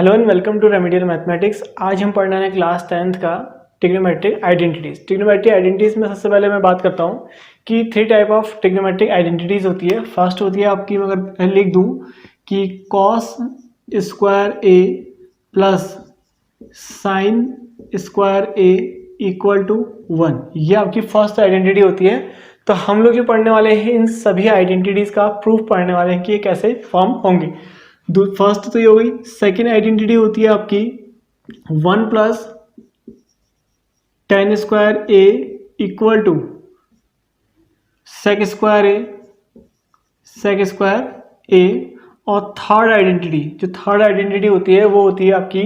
Hello and welcome to remedial mathematics. आज हम पढ़ने वाले क्लास 10th का ट्रिग्नोमेट्रिक आइडेंटिटीज। ट्रिग्नोमेट्रिक आइडेंटिटीज में सबसे पहले मैं बात करता हूँ कि 3 टाइप ऑफ ट्रिग्नोमेट्रिक आइडेंटिटीज होती है। फर्स्ट होती है आपकी, अगर लिख दूँ कि cos square A plus sine square A equal to 1, ये आपकी फर्स्ट आइडेंटिटी होती है। तो हम लोग जो पढ़ने वाले हैं इन सभी आइडेंटिटीज का प्रूफ पढ़ने वाले हैं कि ये कैसे फॉर्म होंगे। फर्स्ट तो ये हो गई। सेकेंड आइडेंटिटी होती है आपकी 1 plus tan square A equal to sec square A. और थर्ड आइडेंटिटी होती है वो होती है आपकी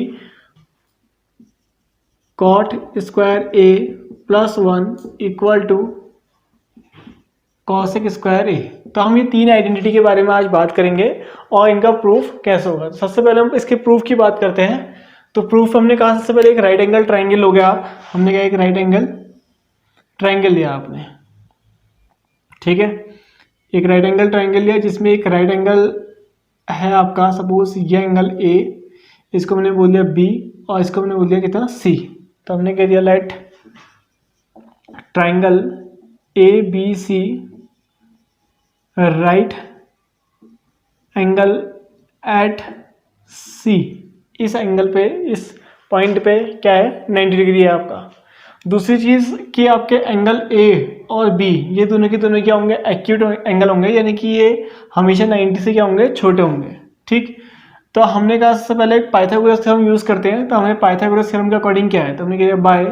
cot square A plus 1 equal to cosec square A. तो हम ये 3 आइडेंटिटी के बारे में आज बात करेंगे और इनका प्रूफ कैसे होगा। तो सबसे पहले हम इसके प्रूफ की बात करते हैं। तो प्रूफ हमने कहा, सबसे पहले एक राइट एंगल ट्राइंगल हो गया। हमने कहा एक राइट एंगल ट्राइंगल लिया आपने, ठीक है। एक राइट एंगल ट्राइंगल लिया जिसमें एक राइट एंगल है आपका, सपोज ये एंगल ए, इसको हमने बोल दिया बी और इसको हमने बोल दिया कितना सी। तो हमने कह दिया let triangle A B C right angle at C. इस एंगल पे, इस पॉइंट पे क्या है, 90 डिग्री है आपका। दूसरी चीज़ कि आपके एंगल ए और बी ये दोनों के दोनों क्या होंगे, एक्यूट एंगल होंगे, यानी कि ये हमेशा 90 से क्या होंगे, छोटे होंगे, ठीक। तो हमने कहा सबसे पहले पाइथागोरस थ्योरम यूज़ करते हैं। तो हमें पाइथागोरस थ्योरम के अकॉर्डिंग क्या है, तो हमने कहा बाय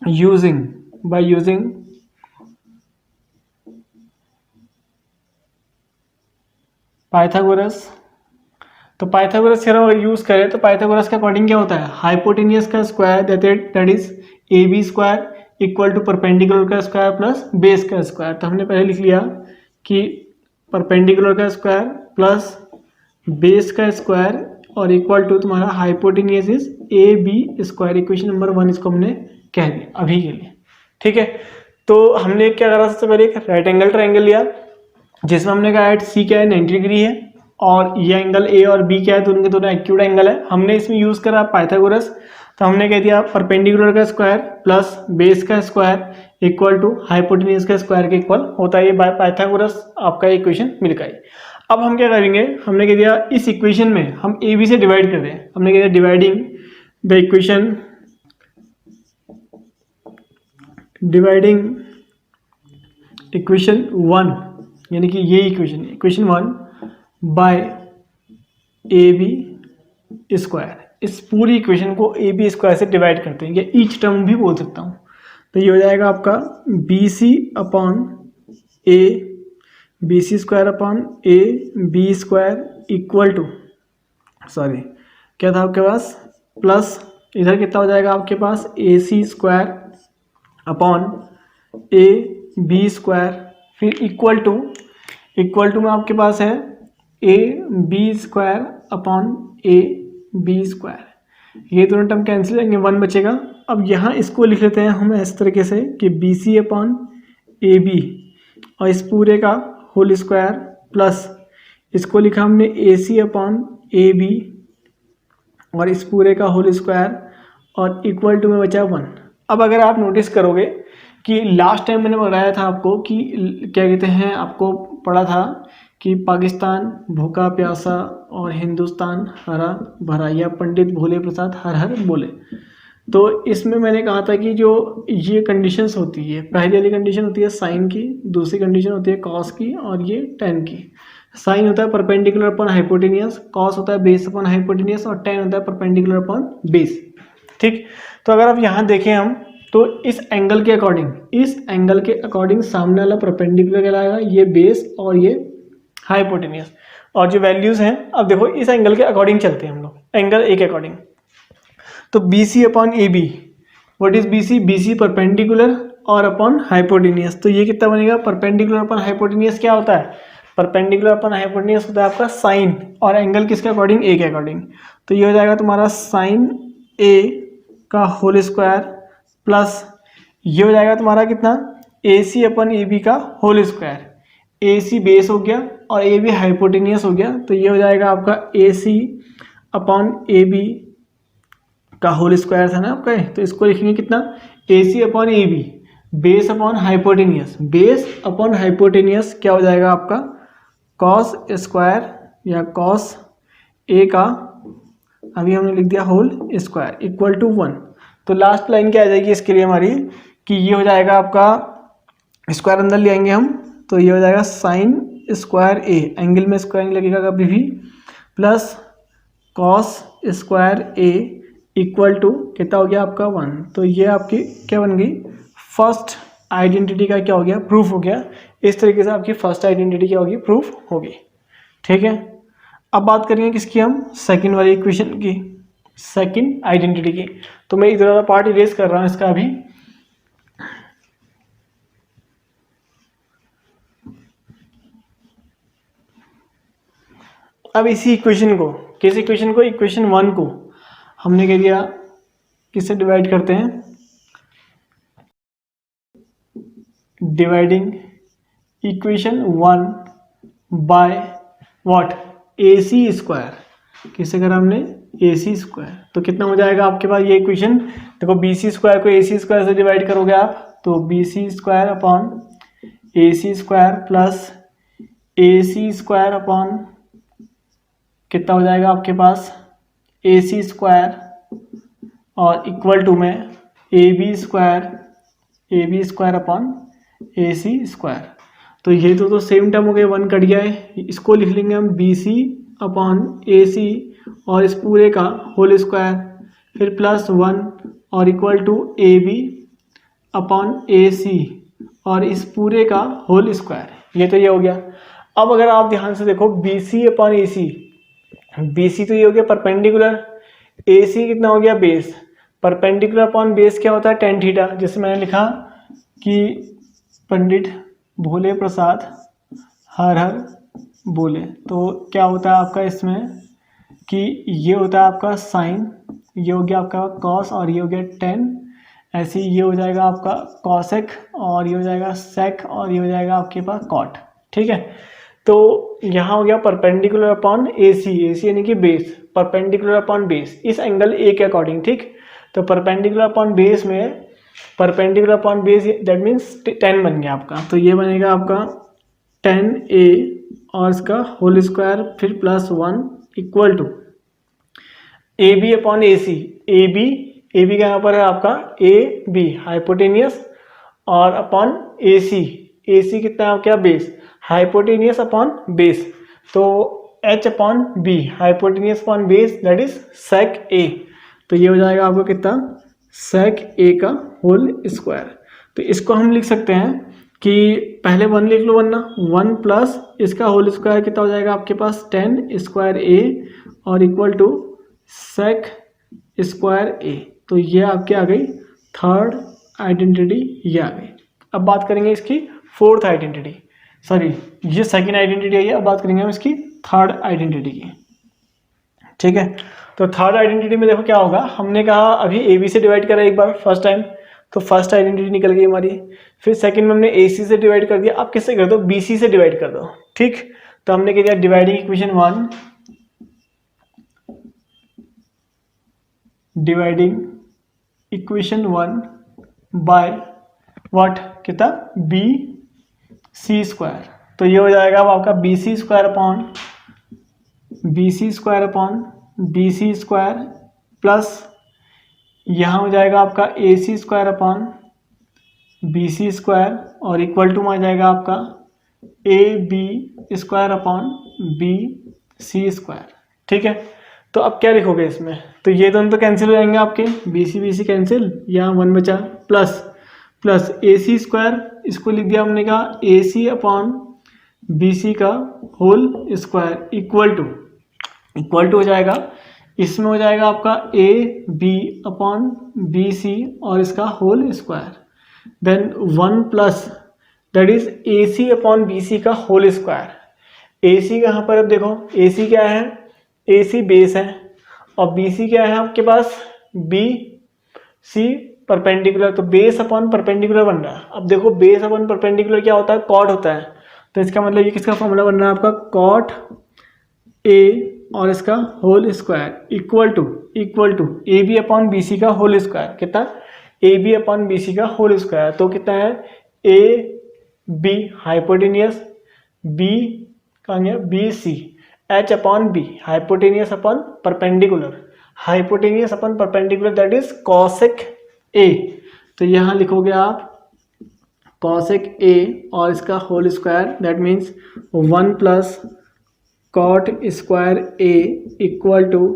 यूजिंग पाइथागोरस। तो पाइथागोरस थ्योरम अगर यूज करें तो पाइथागोरस के अकॉर्डिंग क्या होता है, हाइपोटेनियस का square that is A B square equal to perpendicular का स्क्वायर प्लस बेस का स्क्वायर। तो हमने पहले लिख लिया कि परपेंडिकुलर का स्क्वायर प्लस बेस का स्क्वायर और इक्वल टू तुम्हारा hypotenuse is A B square. Equation number 1 इसको हमने कह दिया अभी के लिए, ठीक है। तो हमने क्या करा, सबसे पहले एक राइट एंगल ट्राइंगल लिया जिसमें हमने कहा एट सी क्या है, 90 डिग्री है, और ये एंगल ए और बी क्या है, दोनों के दोनों एक्यूट एंगल है। हमने इसमें यूज करा पाइथागोरस। तो हमने कह दिया परपेंडिकुलर का स्क्वायर प्लस बेस का स्क्वायर इक्वल टू हाइपोटेन्यूज का स्क्वायर के इक्वल होता है। ये बाय पाइथागोरस आपका इक्वेशन मिल गई। अब हम क्या करेंगे, हमने कह दिया इस इक्वेशन में हम ए बी से डिवाइड कर दें। हमने कह दिया डिवाइडिंग इक्वेशन 1, यानी कि ये equation 1 by A B square. इस पूरी इक्वेशन को ए बी स्क्वायर से डिवाइड करते हैं, या ईच टर्म भी बोल सकता हूँ। तो ये हो जाएगा आपका B C upon A B C square upon A B square equal to, sorry क्या था आपके पास, प्लस इधर कितना हो जाएगा आपके पास A C square upon A B square, फिर इक्वल टू में आपके पास है A B square upon A B square. ये दोनों टर्म कैंसिल होंगे, 1 बचेगा। अब यहाँ इसको लिख लेते हैं हम इस तरीके से कि B C upon A B और इस पूरे का होल स्क्वायर प्लस इसको लिखा हमने ए सी अपॉन ए बी और इस पूरे का होल स्क्वायर और इक्वल टू में बचा 1। अब अगर आप नोटिस करोगे कि लास्ट टाइम मैंने बताया था आपको कि क्या कहते हैं, आपको पढ़ा था कि पाकिस्तान भूखा प्यासा और हिंदुस्तान हरा भरा, या पंडित भोले प्रसाद हर हर बोले। तो इसमें मैंने कहा था कि जो ये कंडीशंस होती है, पहली वाली कंडीशन होती है साइन की, दूसरी कंडीशन होती है कॉस की और ये टेन की। साइन होता है परपेंडिकुलर अपॉन हाइपोटेनियस, कॉस होता है बेस अपॉन हाइपोटेनियस और टेन होता है परपेंडिकुलर अपॉन बेस, ठीक। तो अगर आप यहाँ देखें हम, तो इस एंगल के अकॉर्डिंग सामने वाला परपेंडिकुलर कहलाएगा, ये बेस और ये हाइपोटेनियस। और जो वैल्यूज हैं, अब देखो इस एंगल के अकॉर्डिंग चलते हैं हम लोग, एंगल ए के अकॉर्डिंग। तो B C upon A B, what is B C, B C perpendicular और अपॉन हाइपोटेनियस। तो ये कितना बनेगा, परपेंडिकुलर अपॉन हाइपोटेनियस क्या होता है, परपेंडिकुलर अपॉन हाइपोटेनियस होता है आपका साइन, और एंगल किसके अकॉर्डिंग, ए के अकॉर्डिंग। तो ये हो जाएगा तुम्हारा साइन ए का होल स्क्वायर प्लस ये हो जाएगा तुम्हारा कितना, A C upon A B का होल स्क्वायर। ए सी बेस हो गया और ए बी हाइपोटेनियस हो गया। तो ये हो जाएगा आपका A C upon A B का होल स्क्वायर था ना आपका, तो इसको लिखेंगे कितना, A C upon A B base upon hypotenuse, base upon hypotenuse क्या हो जाएगा आपका, कॉस स्क्वायर या कॉस ए का अभी हमने लिख दिया होल स्क्वायर इक्वल टू 1। तो लास्ट लाइन क्या आ जाएगी इसके लिए हमारी कि ये हो जाएगा आपका, स्क्वायर अंदर ले आएंगे हम, तो ये हो जाएगा साइन स्क्वायर ए, एंगल में स्क्वायर नहीं लगेगा कभी भी, plus cos square A equal to कितना हो गया आपका 1। तो ये आपकी क्या बन गई, फर्स्ट आइडेंटिटी का क्या हो गया, प्रूफ हो गया। इस तरीके से आपकी फर्स्ट आइडेंटिटी क्या होगी, प्रूफ होगी। ठीक है, अब बात करेंगे किसकी हम, सेकंड वाली इक्वेशन की, सेकंड आइडेंटिटी की। तो मैं इधर वाला पार्ट इरेज कर रहा हूँ इसका अभी। अब इसी इक्वेशन को, किस इक्वेशन को, इक्वेशन 1 को हमने कह दिया किससे डिवाइड करते हैं, dividing equation 1 by what, A C square. किससे करा हमने, ए सी स्क्वायर। तो कितना हो जाएगा आपके पास ये इक्वेशन, देखो बी सी स्क्वायर को ए सी स्क्वायर से डिवाइड करोगे आप, तो B C square upon A C square plus A C square upon कितना हो जाएगा आपके पास, ए सी स्क्वायर और इक्वल टू में A B square upon A C square. तो ये तो सेम टर्म हो गया, 1 कट गया है, इसको लिख लेंगे हम B C upon A C और इस पूरे का होल स्क्वायर, फिर प्लस 1 और equal to A B upon A C और इस पूरे का होल स्क्वायर। ये तो ये हो गया। अब अगर आप ध्यान से देखो B C upon A C, B सी तो ये हो गया परपेंडिकुलर, ए सी कितना हो गया बेस, परपेंडिकुलर अपॉन बेस क्या होता है, टेन थीटा। जैसे मैंने लिखा कि पंडित भोले प्रसाद हर हर बोले, तो क्या होता है आपका इसमें कि ये होता है आपका साइन, ये हो गया आपका कॉस और ये हो गया टेन, ऐसे ही ये हो जाएगा आपका कॉसेक और ये हो जाएगा सेक और ये हो जाएगा आपके पास कॉट। ठीक है, तो यहाँ हो गया परपेंडिकुलर अपॉन ए सी यानी कि बेस, परपेंडिकुलर अपॉन बेस इस एंगल ए के अकॉर्डिंग। ठीक, तो परपेंडिकुलर अपॉन बेस में, perpendicular upon base that means 10 बन गया आपका। तो ये बनेगा आपका 10a और इसका होल स्क्वायर फिर plus 1 equal to A B upon A C, A B का यहाँ पर है आपका ए बी हाइपोटेनियस और अपॉन ए सी कितना है आपका बेस, हाइपोटेनियस अपॉन बेस, तो h upon B hypotenuse upon base that is sec A. तो ये हो जाएगा आपको कितना, सेक ए का होल स्क्वायर। तो इसको हम लिख सकते हैं कि पहले 1 लिख लो वरना 1 प्लस इसका होल स्क्वायर कितना हो जाएगा आपके पास 10 स्क्वायर ए और equal to sec square A. तो ये आपके आ गई थर्ड आइडेंटिटी, ये आ गई। अब बात करेंगे इसकी फोर्थ आइडेंटिटी, सॉरी ये सेकंड आइडेंटिटी है, अब बात करेंगे हम इसकी थर्ड आइडेंटिटी की। ठीक है, तो थर्ड आइडेंटिटी में देखो क्या होगा, हमने कहा अभी ए बी से डिवाइड करा एक बार फर्स्ट टाइम, तो फर्स्ट आइडेंटिटी निकल गई हमारी। फिर सेकंड में हमने ए सी से डिवाइड कर दिया, अब किससे कर दो, बी सी से डिवाइड कर दो। ठीक, तो हमने कह दिया dividing equation 1, dividing equation 1 by what कितना, बी सी स्क्वायर। तो ये हो जाएगा अब आपका B C square upon B C square plus यहाँ हो जाएगा आपका A C square upon B C square और इक्वल टू में आ जाएगा आपका A B square upon B C square. ठीक है, तो अब क्या लिखोगे इसमें, तो ये दोनों तो कैंसिल हो जाएंगे आपके, बी सी कैंसिल, यहाँ 1 बचा, प्लस ए सी स्क्वायर, इसको लिख दिया हमने कहा ए सी अपॉन बी सी का होल स्क्वायर इक्वल टू हो जाएगा, इसमें हो जाएगा आपका A B upon B C और इसका whole square, then 1 plus that is A C upon B C का होल स्क्वायर। ए सी का यहाँ पर अब देखो, ए सी क्या है, ए सी बेस है और बी सी क्या है आपके पास, बी सी परपेंडिकुलर, तो बेस अपॉन परपेंडिकुलर बन रहा है। अब देखो बेस अपॉन परपेंडिकुलर क्या होता है, कॉट होता है, तो इसका मतलब ये किसका फॉर्मूला बन रहा है आपका, कॉट ए और इसका whole square equal to A B upon B C का होल स्क्वायर। कितना? A B upon B C का होल स्क्वायर। तो कितना है? ए बी हाइपोटेनियस, बी कहाँ गया? B C, H upon B hypotenuse upon perpendicular, hypotenuse upon perpendicular that is cosec A. तो यहाँ लिखोगे आप कॉसेक ए और इसका whole square that means 1 plus cot square A equal to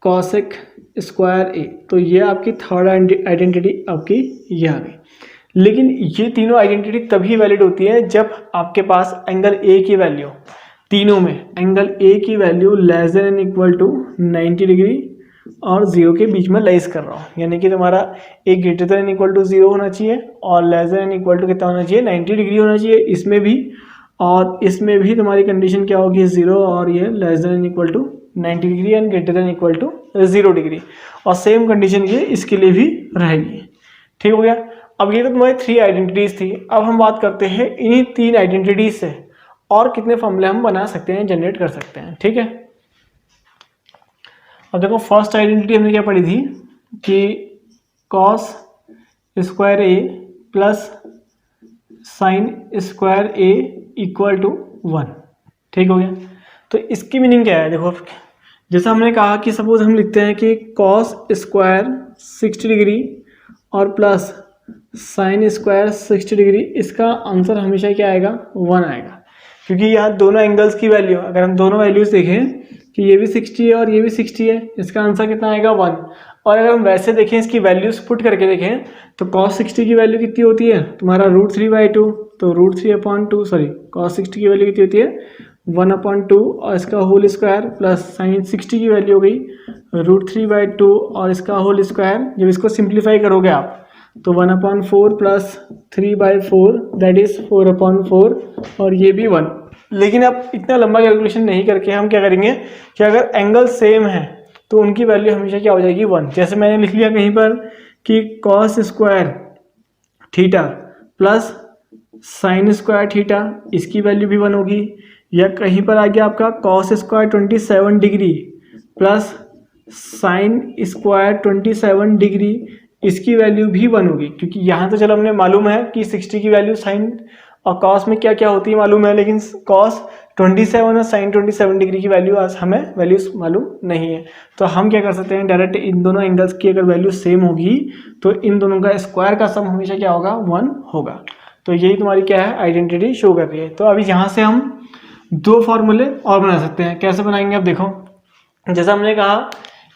cosec square A. तो ये आपकी थर्ड आइडेंटिटी आपकी ये आ गई। लेकिन ये तीनों आइडेंटिटी तभी वैलिड होती है जब आपके पास एंगल ए की वैल्यू, तीनों में एंगल ए की value less than and equal to 90 degree और 0 के बीच में लाइज कर रहा हूँ। यानी कि तुम्हारा ए ग्रेटर देन इक्वल टू 0 होना चाहिए और लेस देन इक्वल टू कितना होना चाहिए? 90 डिग्री होना चाहिए इसमें भी, और इसमें भी तुम्हारी कंडीशन क्या होगी? 0 और ये less than equal to 90 degree and greater than equal to 0 degree. और सेम कंडीशन ये इसके लिए भी रहेगी। ठीक हो गया? अब ये तो तुम्हारी 3 आइडेंटिटीज थी। अब हम बात करते हैं इन्हीं 3 आइडेंटिटीज से और कितने फॉर्मूले हम बना सकते हैं, जनरेट कर सकते हैं। ठीक है, अब देखो फर्स्ट आइडेंटिटी हमने क्या पढ़ी थी कि cos square A plus sine square A equal to 1। ठीक हो गया? तो इसकी मीनिंग क्या है? देखो जैसा हमने कहा कि सपोज हम लिखते हैं कि कॉस स्क्वायर 60 डिग्री और प्लस साइन स्क्वायर 60 डिग्री, इसका आंसर हमेशा क्या आएगा? 1 आएगा। क्योंकि यहाँ दोनों एंगल्स की वैल्यू, अगर हम दोनों वैल्यूज देखें कि ये भी 60 है और ये भी 60 है, इसका आंसर कितना आएगा? 1। और अगर हम वैसे देखें, इसकी वैल्यूज पुट करके देखें तो cos 60 की वैल्यू कितनी होती है? तुम्हारा √3/2, तो √3/2 सॉरी cos 60 की वैल्यू कितनी होती है? 1/2 और इसका होल स्क्वायर प्लस साइन 60 की वैल्यू हो गई √3/2 और इसका होल स्क्वायर। जब इसको सिंप्लीफाई करोगे आप तो 1/4 प्लस 3/4 दैट इज 4/4 और ये भी 1। लेकिन अब इतना लंबा कैलकुलेशन नहीं करके हम क्या करेंगे कि अगर एंगल सेम है तो उनकी वैल्यू हमेशा क्या हो जाएगी? 1। जैसे मैंने लिख लिया कहीं पर कि cos square theta plus sine square theta, इसकी वैल्यू भी 1 होगी। या कहीं पर आ गया आपका cos square 27 degree plus sine square 27 degree, इसकी वैल्यू भी 1 होगी। क्योंकि यहाँ तो चलो हमने मालूम है कि 60 की वैल्यू साइन और कॉस में क्या क्या होती है मालूम है, लेकिन कॉस 27 और साइन 27 डिग्री की वैल्यू आज हमें वैल्यूज मालूम नहीं है। तो हम क्या कर सकते हैं, डायरेक्ट इन दोनों एंगल्स की अगर वैल्यू सेम होगी तो इन दोनों का स्क्वायर का सम हमेशा क्या होगा? 1 होगा। तो यही तुम्हारी क्या है? आइडेंटिटी शो कर रही है। तो अभी यहाँ से हम 2 फॉर्मूले और बना सकते हैं। कैसे बनाएंगे? अब देखो जैसा हमने कहा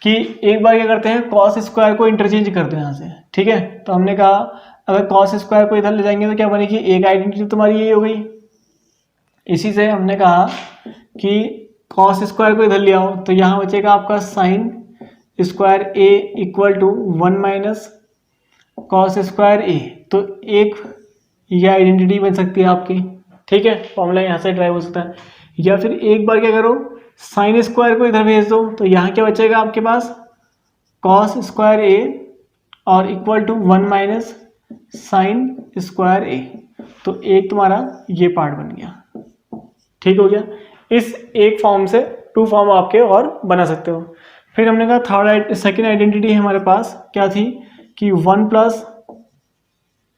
कि एक बार क्या करते हैं, कॉस स्क्वायर को इंटरचेंज करते हैं यहाँ से। ठीक है, तो हमने कहा अगर कॉस स्क्वायर को इधर ले जाएंगे तो क्या बनेगी? एक आइडेंटिटी तुम्हारी यही हो गई। इसी से हमने कहा कि कॉस स्क्वायर को इधर ले आओ तो यहाँ बचेगा आपका sine square A equal to 1 minus cos square A. तो एक ये आइडेंटिटी बन सकती है आपकी। ठीक है, फॉर्मूला यहाँ से ड्राइव हो सकता है। या फिर एक बार क्या करो, साइन स्क्वायर को इधर भेज दो तो यहाँ क्या बचेगा आपके पास? कॉस स्क्वायर ए और equal to 1 minus sine square A. तो एक तुम्हारा ये पार्ट बन गया। ठीक हो गया? इस एक फॉर्म से 2 फॉर्म आपके और बना सकते हो। फिर हमने कहा सेकेंड आइडेंटिटी है हमारे पास, क्या थी कि 1 plus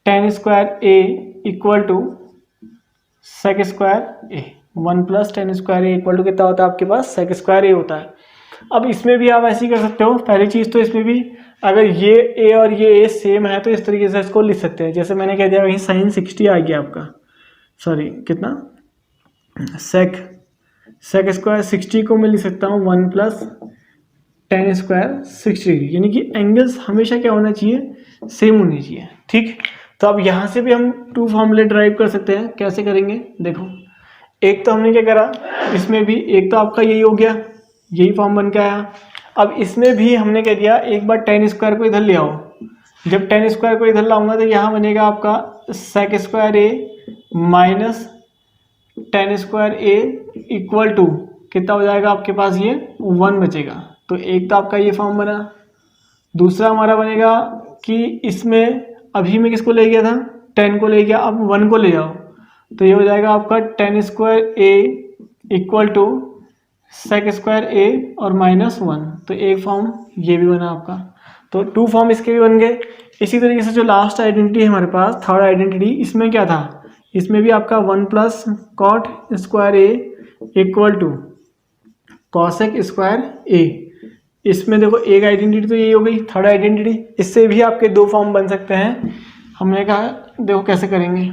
tan square A equal to sec square A. 1 plus tan square A equal to कितना होता है आपके पास? सेक स्क्वायर ए होता है। अब इसमें भी आप ऐसे ही कर सकते हो। पहली चीज़ तो इसमें भी अगर ये ए और ये ए सेम है तो इस तरीके से इसको लिख सकते हैं। जैसे मैंने कह दिया वहीं साइन 60 आ गया आपका, सॉरी कितना, सेक स्क्वायर 60 को मैं लिख सकता हूँ 1 प्लस टेन स्क्वायर 60 डिग्री। यानी कि एंगल्स हमेशा क्या होना चाहिए? सेम होनी चाहिए। ठीक, तो अब यहाँ से भी हम 2 फॉर्मूले ड्राइव कर सकते हैं। कैसे करेंगे? देखो एक तो हमने क्या करा, इसमें भी एक तो आपका यही हो गया, यही फॉर्म बन के आया। अब इसमें भी हमने कह दिया एक बार टेन स्क्वायर को इधर ले आओ। जब टेन स्क्वायर को इधर लाऊंगा तो यहाँ बनेगा आपका sec square A minus tan square A equal to कितना हो जाएगा आपके पास? ये 1 बचेगा। तो एक तो आपका ये फॉर्म बना। दूसरा हमारा बनेगा कि इसमें अभी मैं किसको ले गया था? 10 को ले गया, अब 1 को ले जाओ तो ये हो जाएगा आपका tan square A equal to sec square A और -1, तो एक फॉर्म ये भी बना आपका, तो 2 फॉर्म इसके भी बन गए। इसी तरीके से जो लास्ट आइडेंटिटी है हमारे पास, थर्ड आइडेंटिटी, इसमें क्या था, इसमें भी आपका 1 plus cot square A equal to cosec square A. इसमें देखो एक आइडेंटिटी तो यही हो गई, थर्ड आइडेंटिटी। इससे भी आपके 2 फॉर्म बन सकते हैं। हमने कहा देखो कैसे करेंगे,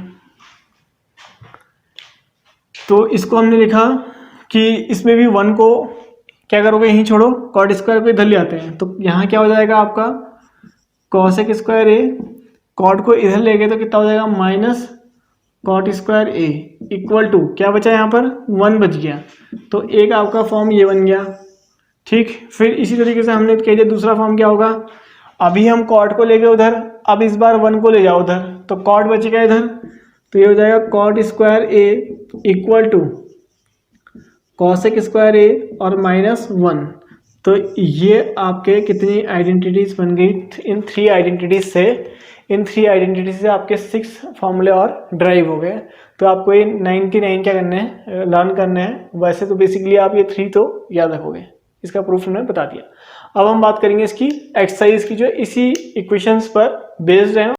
तो इसको हमने लिखा कि इसमें भी 1 को क्या करोगे, यहीं छोड़ो, कॉट स्क्वायर को इधर ले आते हैं, तो यहाँ क्या हो जाएगा आपका कॉसेक स्क्वायर ए, कॉट को इधर ले गए तो कितना हो जाएगा minus cot square A equal to क्या बचा यहाँ पर 1 बच गया, तो एक आपका फॉर्म ये बन गया। ठीक, फिर इसी तरीके से हमने कह दिया दूसरा फॉर्म क्या होगा, अभी हम कॉट को ले गए उधर, अब इस बार 1 को ले जाओ उधर, तो कॉट बचेगा इधर, तो ये हो जाएगा cot square A equal to cosec square A और -1। तो ये आपके कितनी आइडेंटिटीज बन गई, इन 3 आइडेंटिटीज से, इन 3 आइडेंटिटीज से आपके 6 फॉर्मूले और ड्राइव हो गए। तो आपको ये 99 क्या करने हैं, लर्न करने हैं। वैसे तो बेसिकली आप ये 3 तो याद रखोगे, इसका प्रूफ हमने बता दिया। अब हम बात करेंगे इसकी एक्सरसाइज की, जो इसी इक्वेशंस पर बेस्ड है।